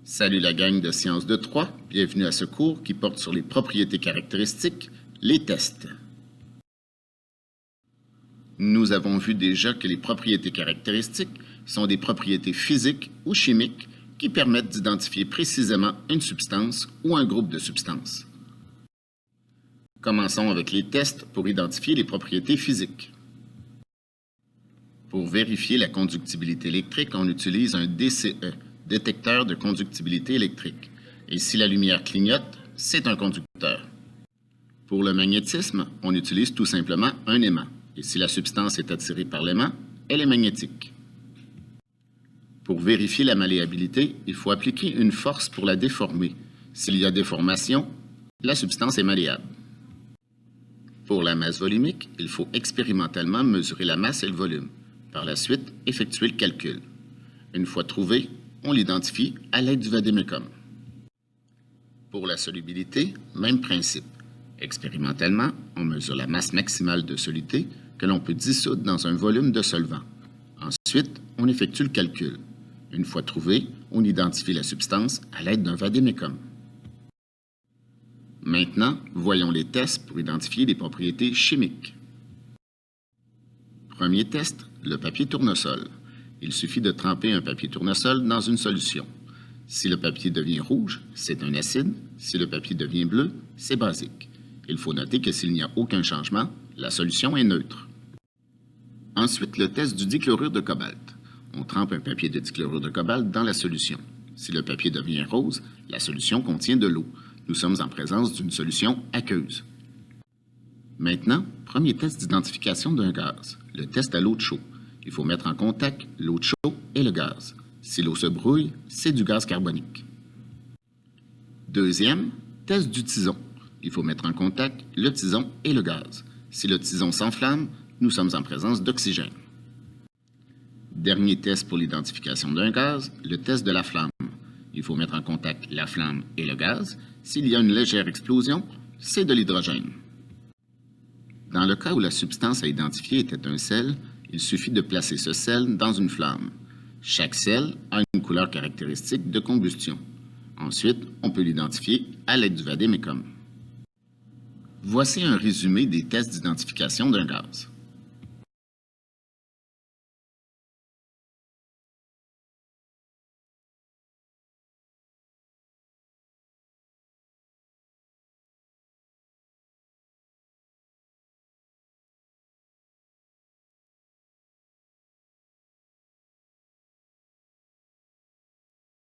Salut la gang de Sciences de 3, bienvenue à ce cours qui porte sur les propriétés caractéristiques, les tests. Nous avons vu déjà que les propriétés caractéristiques sont des propriétés physiques ou chimiques qui permettent d'identifier précisément une substance ou un groupe de substances. Commençons avec les tests pour identifier les propriétés physiques. Pour vérifier la conductibilité électrique, on utilise un DCE, détecteur de conductibilité électrique. Et si la lumière clignote, c'est un conducteur. Pour le magnétisme, on utilise tout simplement un aimant. Et si la substance est attirée par l'aimant, elle est magnétique. Pour vérifier la malléabilité, il faut appliquer une force pour la déformer. S'il y a déformation, la substance est malléable. Pour la masse volumique, il faut expérimentalement mesurer la masse et le volume. Par la suite, effectuer le calcul. Une fois trouvé, on l'identifie à l'aide du vadémécum. Pour la solubilité, même principe. Expérimentalement, on mesure la masse maximale de soluté que l'on peut dissoudre dans un volume de solvant. Ensuite, on effectue le calcul. Une fois trouvé, on identifie la substance à l'aide d'un vadémécum. Maintenant, voyons les tests pour identifier les propriétés chimiques. Premier test, le papier tournesol. Il suffit de tremper un papier tournesol dans une solution. Si le papier devient rouge, c'est un acide. Si le papier devient bleu, c'est basique. Il faut noter que s'il n'y a aucun changement, la solution est neutre. Ensuite, le test du dichlorure de cobalt. On trempe un papier de dichlorure de cobalt dans la solution. Si le papier devient rose, la solution contient de l'eau. Nous sommes en présence d'une solution aqueuse. Maintenant, premier test d'identification d'un gaz, le test à l'eau de chaud. Il faut mettre en contact l'eau de chaud et le gaz. Si l'eau se brouille, c'est du gaz carbonique. Deuxième, test du tison. Il faut mettre en contact le tison et le gaz. Si le tison s'enflamme, nous sommes en présence d'oxygène. Dernier test pour l'identification d'un gaz, le test de la flamme. Il faut mettre en contact la flamme et le gaz. S'il y a une légère explosion, c'est de l'hydrogène. Dans le cas où la substance à identifier était un sel, il suffit de placer ce sel dans une flamme. Chaque sel a une couleur caractéristique de combustion. Ensuite, on peut l'identifier à l'aide du vadémécum. Voici un résumé des tests d'identification d'un gaz.